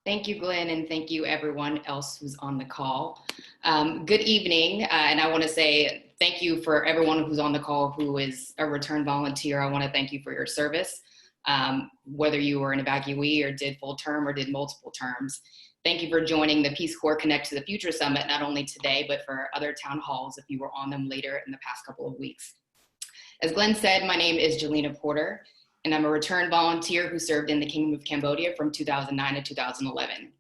Thank you, Glenn, and thank you everyone else who's on the call. Good evening, and I want to say thank you for everyone who's on the call who is a return volunteer. I want to thank you for your service, whether you were an evacuee or did full term or did multiple terms. Thank you for joining the Peace Corps Connect to the Future Summit, not only today, but for other town halls if you were on them later in the past couple of weeks. As Glenn said, my name is Jalina Porter, and I'm a return volunteer who served in the Kingdom of Cambodia from 2009 to 2011.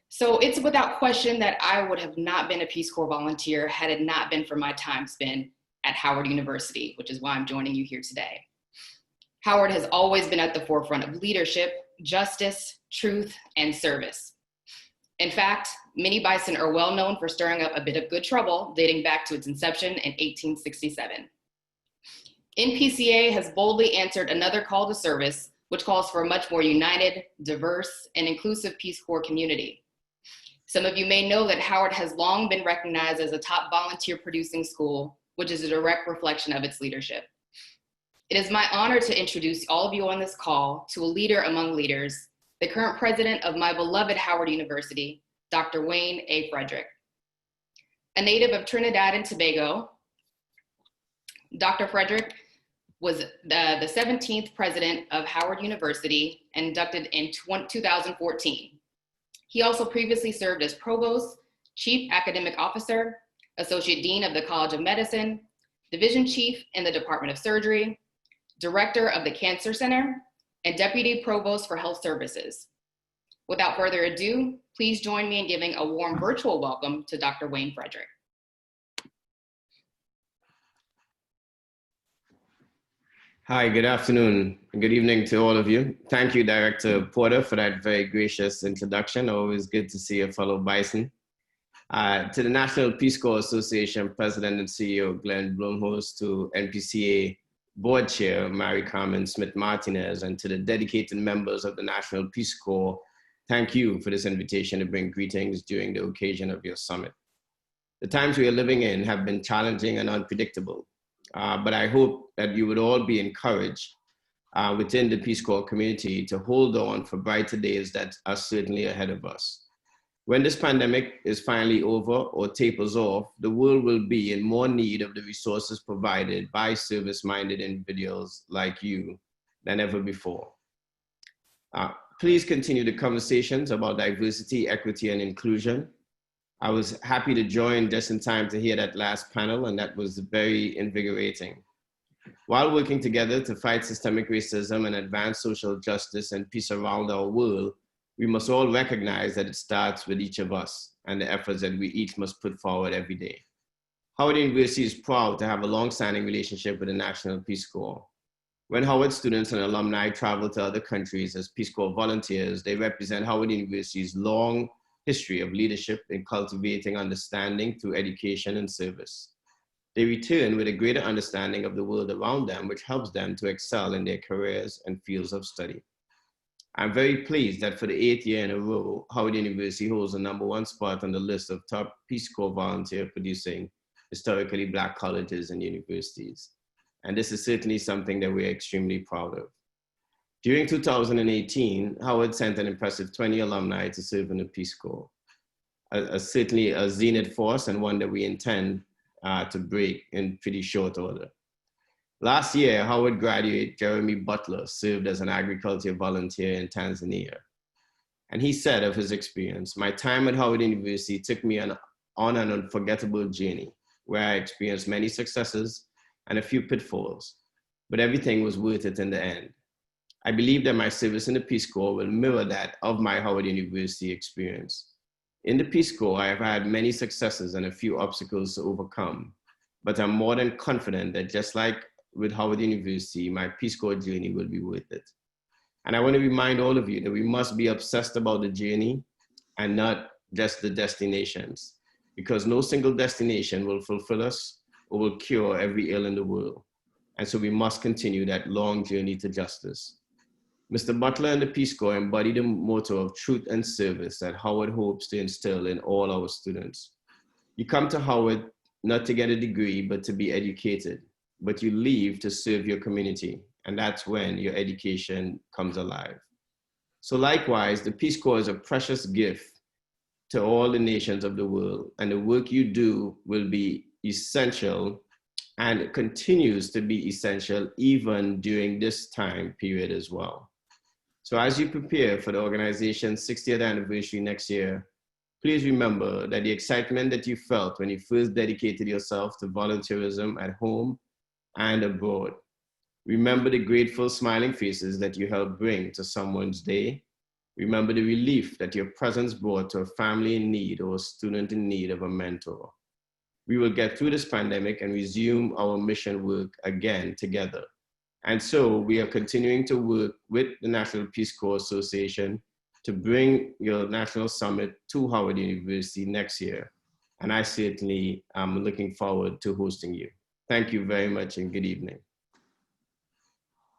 So it's without question that I would have not been a Peace Corps volunteer had it not been for my time spent at Howard University, which is why I'm joining you here today. Howard has always been at the forefront of leadership, justice, truth, and service. In fact, Mini Bison are well known for stirring up a bit of good trouble dating back to its inception in 1867. NPCA has boldly answered another call to service, which calls for a much more united, diverse, and inclusive Peace Corps community. Some of you may know that Howard has long been recognized as a top volunteer producing school, which is a direct reflection of its leadership. It is my honor to introduce all of you on this call to a leader among leaders, the current president of my beloved Howard University, Dr. Wayne A. Frederick. A native of Trinidad and Tobago, Dr. Frederick was the 17th president of Howard University and inducted in 2014. He also previously served as provost, chief academic officer, associate dean of the College of Medicine, division chief in the Department of Surgery, director of the Cancer Center, and deputy provost for health services. Without further ado, please join me in giving a warm virtual welcome to Dr. Wayne Frederick. Hi, good afternoon, and good evening to all of you. Thank you, Director Porter, for that very gracious introduction. Always good to see a fellow Bison. To the National Peace Corps Association President and CEO, Glenn Blumhouse, to NPCA Board Chair, Mary Carmen Smith-Martinez, and to the dedicated members of the National Peace Corps, thank you for this invitation to bring greetings during the occasion of your summit. The times we are living in have been challenging and unpredictable. But I hope that you would all be encouraged within the Peace Corps community to hold on for brighter days that are certainly ahead of us. When this pandemic is finally over or tapers off, the world will be in more need of the resources provided by service-minded individuals like you than ever before. Please continue the conversations about diversity, equity, and inclusion. I was happy to join just in time to hear that last panel, and that was very invigorating. While working together to fight systemic racism and advance social justice and peace around our world, we must all recognize that it starts with each of us and the efforts that we each must put forward every day. Howard University is proud to have a long-standing relationship with the National Peace Corps. When Howard students and alumni travel to other countries as Peace Corps volunteers, they represent Howard University's long history of leadership in cultivating understanding through education and service. They return with a greater understanding of the world around them, which helps them to excel in their careers and fields of study. I'm very pleased that for the 8th year in a row, Howard University holds the #1 spot on the list of top Peace Corps volunteer producing historically Black colleges and universities. And this is certainly something that we're extremely proud of. During 2018, Howard sent an impressive 20 alumni to serve in the Peace Corps, certainly a zenith force and one that we intend to break in pretty short order. Last year, Howard graduate Jeremy Butler served as an agriculture volunteer in Tanzania. And he said of his experience, "My time at Howard University took me on an unforgettable journey where I experienced many successes and a few pitfalls, but everything was worth it in the end. I believe that my service in the Peace Corps will mirror that of my Howard University experience. In the Peace Corps, I have had many successes and a few obstacles to overcome, but I'm more than confident that just like with Howard University, my Peace Corps journey will be worth it." And I want to remind all of you that we must be obsessed about the journey and not just the destinations, because no single destination will fulfill us or will cure every ill in the world. And so we must continue that long journey to justice. Mr. Butler and the Peace Corps embody the motto of truth and service that Howard hopes to instill in all our students. You come to Howard not to get a degree, but to be educated, but you leave to serve your community, and that's when your education comes alive. So likewise, the Peace Corps is a precious gift to all the nations of the world, and the work you do will be essential, and it continues to be essential even during this time period as well. So as you prepare for the organization's 60th anniversary next year, please remember that the excitement that you felt when you first dedicated yourself to volunteerism at home and abroad. Remember the grateful, smiling faces that you helped bring to someone's day. Remember the relief that your presence brought to a family in need or a student in need of a mentor. We will get through this pandemic and resume our mission work again together. And so we are continuing to work with the National Peace Corps Association to bring your national summit to Howard University next year. And I certainly am looking forward to hosting you. Thank you very much and good evening.